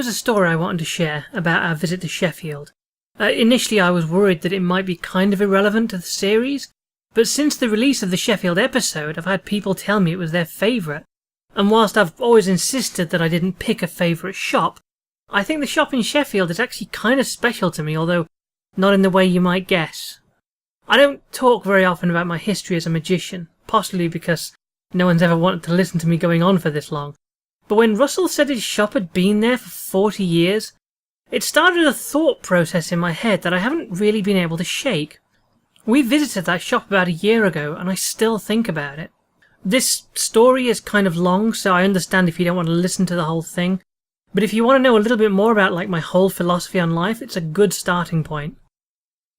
was a story I wanted to share about our visit to Sheffield. Initially I was worried that it might be kind of irrelevant to the series, but since the release of the Sheffield episode I've had people tell me it was their favourite, and whilst I've always insisted that I didn't pick a favourite shop, I think the shop in Sheffield is actually kind of special to me, although not in the way you might guess. I don't talk very often about my history as a magician, possibly because no one's ever wanted to listen to me going on for this long. But when Russell said his shop had been there for 40 years, it started a thought process in my head that I haven't really been able to shake. We visited that shop about a year ago, and I still think about it. This story is kind of long, so I understand if you don't want to listen to the whole thing, but if you want to know a little bit more about my whole philosophy on life, it's a good starting point.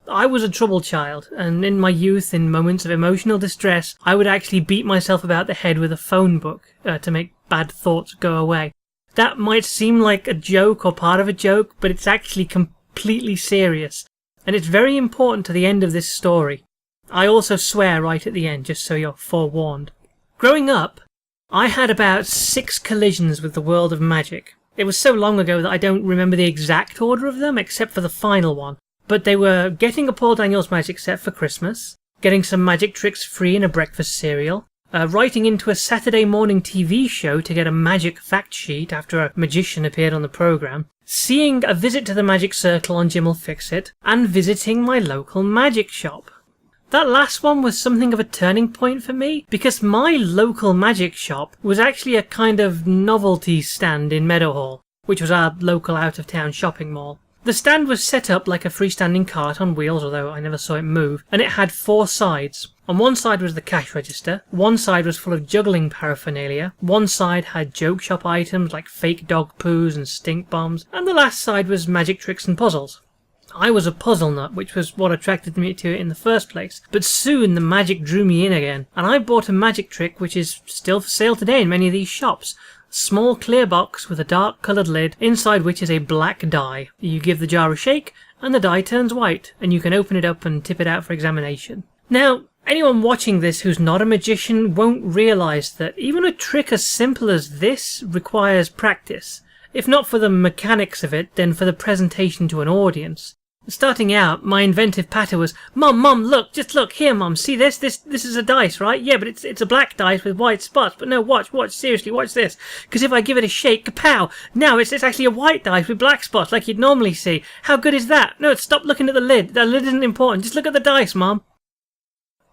I was a troubled child, and in my youth, in moments of emotional distress, I would actually beat myself about the head with a phone book to make bad thoughts go away. That might seem like a joke or part of a joke, but it's actually completely serious, and it's very important to the end of this story. I also swear right at the end, just so you're forewarned. Growing up, I had about 6 collisions with the world of magic. It was so long ago that I don't remember the exact order of them, except for the final one. But they were getting a Paul Daniels magic set for Christmas, getting some magic tricks free in a breakfast cereal, writing into a Saturday morning TV show to get a magic fact sheet after a magician appeared on the programme, seeing a visit to the Magic Circle on Jim'll Fix It, and visiting my local magic shop. That last one was something of a turning point for me, because my local magic shop was actually a kind of novelty stand in Meadowhall, which was our local out-of-town shopping mall. The stand was set up like a freestanding cart on wheels, although I never saw it move, and it had 4 sides. On one side was the cash register, one side was full of juggling paraphernalia, one side had joke shop items like fake dog poos and stink bombs, and the last side was magic tricks and puzzles. I was a puzzle nut, which was what attracted me to it in the first place, but soon the magic drew me in again, and I bought a magic trick which is still for sale today in many of these shops. Small clear box with a dark coloured lid, inside which is a black die. You give the jar a shake, and the die turns white, and you can open it up and tip it out for examination. Now, anyone watching this who's not a magician won't realise that even a trick as simple as this requires practice. If not for the mechanics of it, then for the presentation to an audience. Starting out, my inventive patter was, Mum, look, just look, here Mum, see this? This is a dice, right? Yeah, but it's a black dice with white spots, but no, watch, seriously, watch this. Because if I give it a shake, kapow, now it's actually a white dice with black spots like you'd normally see. How good is that? No, stop looking at the lid, that lid isn't important, just look at the dice, Mum.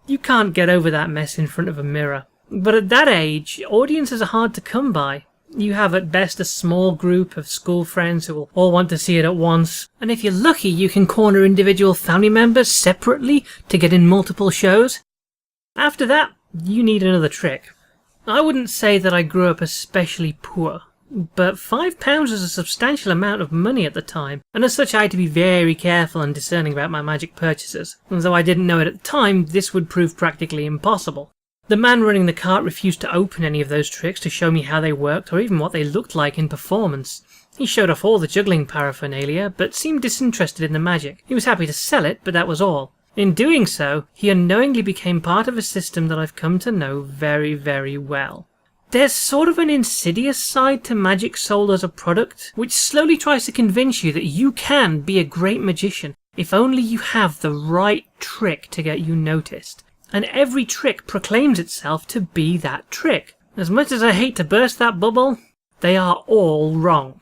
You can't get over that mess in front of a mirror. But at that age, audiences are hard to come by. You have at best a small group of school friends who will all want to see it at once, and if you're lucky you can corner individual family members separately to get in multiple shows. After that, you need another trick. I wouldn't say that I grew up especially poor, but £5 was a substantial amount of money at the time, and as such I had to be very careful and discerning about my magic purchases. And though I didn't know it at the time, this would prove practically impossible. The man running the cart refused to open any of those tricks to show me how they worked or even what they looked like in performance. He showed off all the juggling paraphernalia, but seemed disinterested in the magic. He was happy to sell it, but that was all. In doing so, he unknowingly became part of a system that I've come to know very, very well. There's sort of an insidious side to magic sold as a product, which slowly tries to convince you that you can be a great magician, if only you have the right trick to get you noticed. And every trick proclaims itself to be that trick. As much as I hate to burst that bubble, they are all wrong.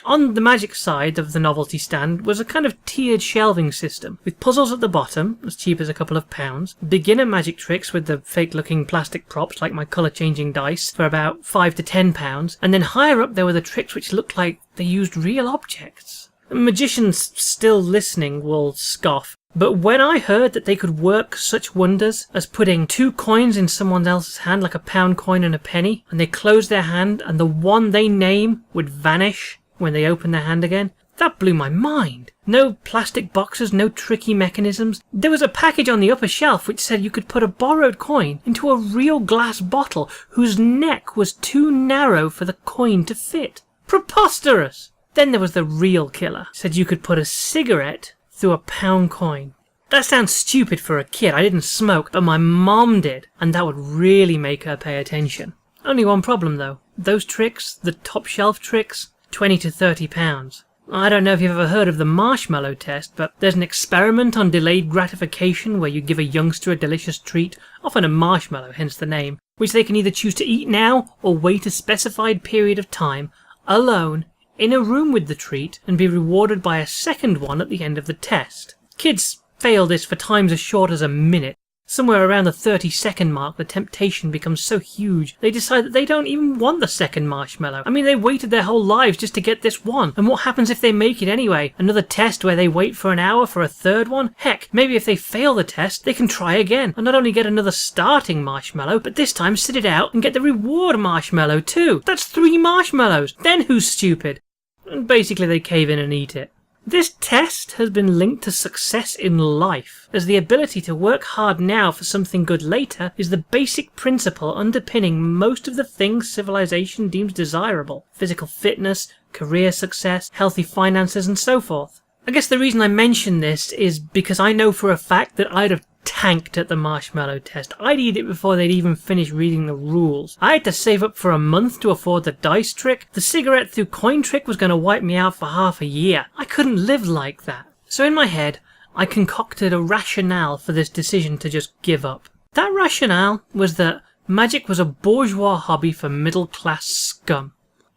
On the magic side of the novelty stand was a kind of tiered shelving system, with puzzles at the bottom, as cheap as a couple of pounds, beginner magic tricks with the fake-looking plastic props like my colour-changing dice for about £5 to £10, and then higher up there were the tricks which looked like they used real objects. Magicians still listening will scoff, but when I heard that they could work such wonders as putting 2 coins in someone else's hand, like a pound coin and a penny, and they close their hand and the one they name would vanish when they open their hand again, that blew my mind. No plastic boxes, no tricky mechanisms. There was a package on the upper shelf which said you could put a borrowed coin into a real glass bottle whose neck was too narrow for the coin to fit. Preposterous! Then there was the real killer. Said you could put a cigarette through a pound coin. That sounds stupid for a kid. I didn't smoke, but my mom did, and that would really make her pay attention. Only one problem though. Those tricks, the top shelf tricks, 20 to 30 pounds. I don't know if you've ever heard of the marshmallow test, but there's an experiment on delayed gratification where you give a youngster a delicious treat, often a marshmallow, hence the name, which they can either choose to eat now or wait a specified period of time, alone, in a room with the treat, and be rewarded by a second one at the end of the test. Kids fail this for times as short as a minute. Somewhere around the 30-second mark, the temptation becomes so huge, they decide that they don't even want the second marshmallow. I mean, they waited their whole lives just to get this one. And what happens if they make it anyway? Another test where they wait for an hour for a third one? Heck, maybe if they fail the test, they can try again and not only get another starting marshmallow, but this time sit it out and get the reward marshmallow too. That's 3 marshmallows. Then who's stupid? And basically they cave in and eat it. This test has been linked to success in life, as the ability to work hard now for something good later is the basic principle underpinning most of the things civilization deems desirable: physical fitness, career success, healthy finances, and so forth. I guess the reason I mention this is because I know for a fact that I'd have tanked at the marshmallow test. I'd eat it before they'd even finish reading the rules. I had to save up for a month to afford the dice trick. The cigarette through coin trick was going to wipe me out for half a year. I couldn't live like that. So in my head, I concocted a rationale for this decision to just give up. That rationale was that magic was a bourgeois hobby for middle-class scum.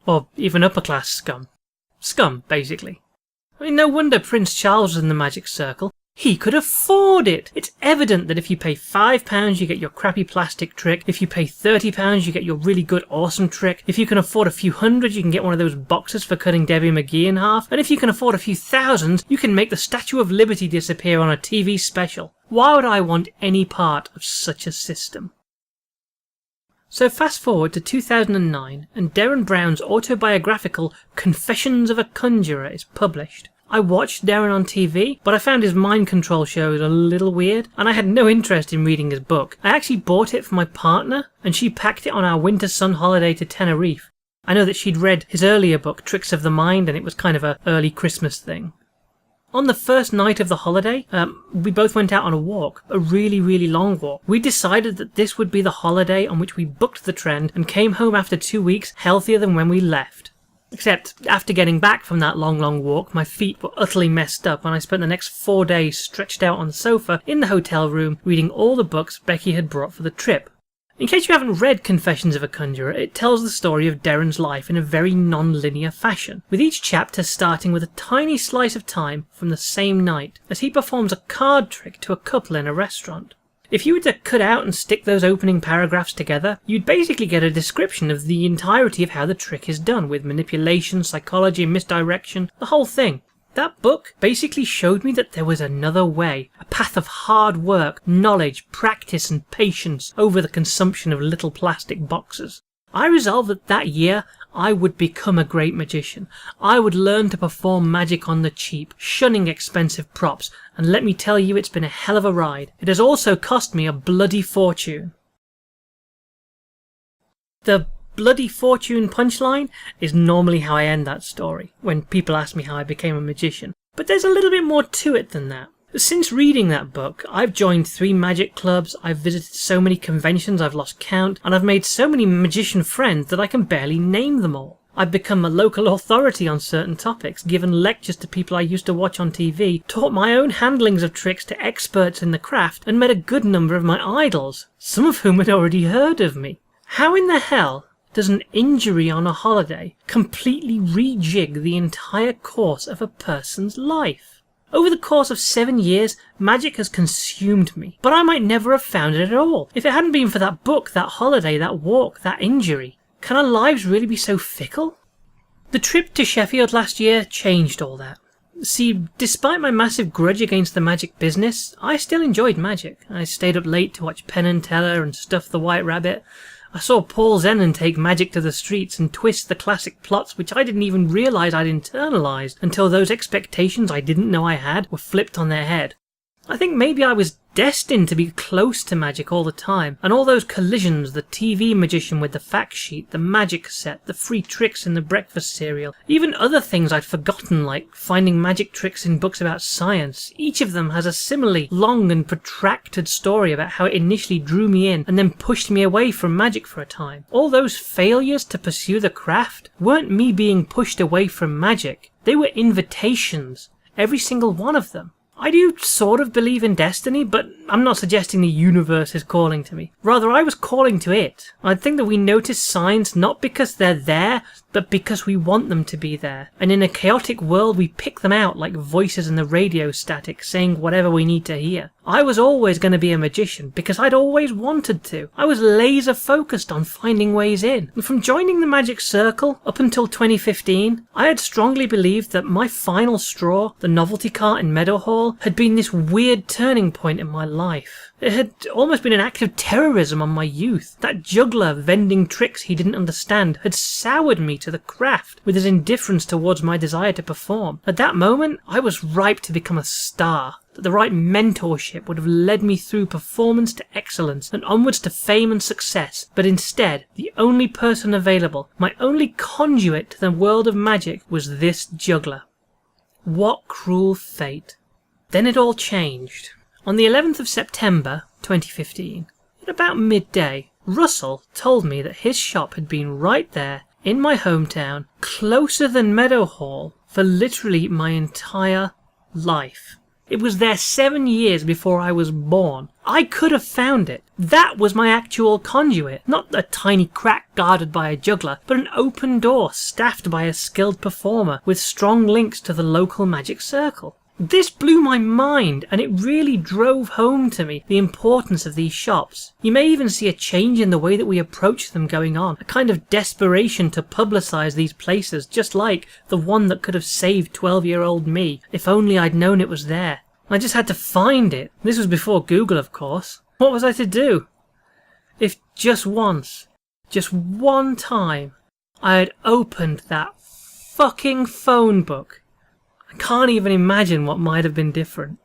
Or even upper-class scum. Scum, basically. I mean, no wonder Prince Charles was in the magic circle. He could afford it! It's evident that if you pay £5 you get your crappy plastic trick, if you pay £30 you get your really good awesome trick, if you can afford a few hundred you can get one of those boxes for cutting Debbie McGee in half, and if you can afford a few thousands you can make the Statue of Liberty disappear on a TV special. Why would I want any part of such a system? So fast forward to 2009 and Derren Brown's autobiographical Confessions of a Conjurer is published. I watched Derren on TV, but I found his mind control shows a little weird, and I had no interest in reading his book. I actually bought it for my partner, and she packed it on our winter sun holiday to Tenerife. I know that she'd read his earlier book, Tricks of the Mind, and it was kind of an early Christmas thing. On the first night of the holiday, we both went out on a walk, a really, really long walk. We decided that this would be the holiday on which we booked the trend and came home after 2 weeks healthier than when we left. Except, after getting back from that long walk, my feet were utterly messed up and I spent the next 4 days stretched out on the sofa in the hotel room reading all the books Becky had brought for the trip. In case you haven't read Confessions of a Conjurer, it tells the story of Derren's life in a very non-linear fashion, with each chapter starting with a tiny slice of time from the same night, as he performs a card trick to a couple in a restaurant. If you were to cut out and stick those opening paragraphs together, you'd basically get a description of the entirety of how the trick is done, with manipulation, psychology, misdirection, the whole thing. That book basically showed me that there was another way, a path of hard work, knowledge, practice and patience over the consumption of little plastic boxes. I resolved that that year I would become a great magician. I would learn to perform magic on the cheap, shunning expensive props, and let me tell you, it's been a hell of a ride. It has also cost me a bloody fortune. The bloody fortune punchline is normally how I end that story, when people ask me how I became a magician. But there's a little bit more to it than that. Since reading that book, I've joined 3 magic clubs, I've visited so many conventions I've lost count, and I've made so many magician friends that I can barely name them all. I've become a local authority on certain topics, given lectures to people I used to watch on TV, taught my own handlings of tricks to experts in the craft, and met a good number of my idols, some of whom had already heard of me. How in the hell does an injury on a holiday completely rejig the entire course of a person's life? Over the course of 7 years, magic has consumed me, but I might never have found it at all if it hadn't been for that book, that holiday, that walk, that injury. Can our lives really be so fickle? The trip to Sheffield last year changed all that. See, despite my massive grudge against the magic business, I still enjoyed magic. I stayed up late to watch Penn and Teller and Stuff the White Rabbit. I saw Paul Zenon take magic to the streets and twist the classic plots which I didn't even realise I'd internalised until those expectations I didn't know I had were flipped on their head. I think maybe I was destined to be close to magic all the time, and all those collisions, the TV magician with the fact sheet, the magic set, the free tricks in the breakfast cereal, even other things I'd forgotten like finding magic tricks in books about science. Each of them has a similarly long and protracted story about how it initially drew me in and then pushed me away from magic for a time. All those failures to pursue the craft weren't me being pushed away from magic, they were invitations, every single one of them. I do sort of believe in destiny, but I'm not suggesting the universe is calling to me. Rather, I was calling to it. I think that we notice signs not because they're there, but because we want them to be there. And in a chaotic world, we pick them out like voices in the radio static saying whatever we need to hear. I was always going to be a magician because I'd always wanted to. I was laser focused on finding ways in. And from joining the Magic Circle up until 2015, I had strongly believed that my final straw, the novelty cart in Meadowhall, had been this weird turning point in my life. It had almost been an act of terrorism on my youth. That juggler vending tricks he didn't understand had soured me to the craft with his indifference towards my desire to perform. At that moment, I was ripe to become a star. That the right mentorship would have led me through performance to excellence and onwards to fame and success, but instead, the only person available, my only conduit to the world of magic, was this juggler. What cruel fate. Then it all changed. On the 11th of September 2015, at about midday, Russell told me that his shop had been right there in my hometown, closer than Meadowhall, for literally my entire life. It was there 7 years before I was born. I could have found it. That was my actual conduit. Not a tiny crack guarded by a juggler, but an open door staffed by a skilled performer with strong links to the local magic circle. This blew my mind, and it really drove home to me the importance of these shops. You may even see a change in the way that we approach them going on, a kind of desperation to publicise these places, just like the one that could have saved 12-year-old me, if only I'd known it was there. I just had to find it. This was before Google, of course. What was I to do? If just once, just one time, I had opened that fucking phone book, I can't even imagine what might have been different.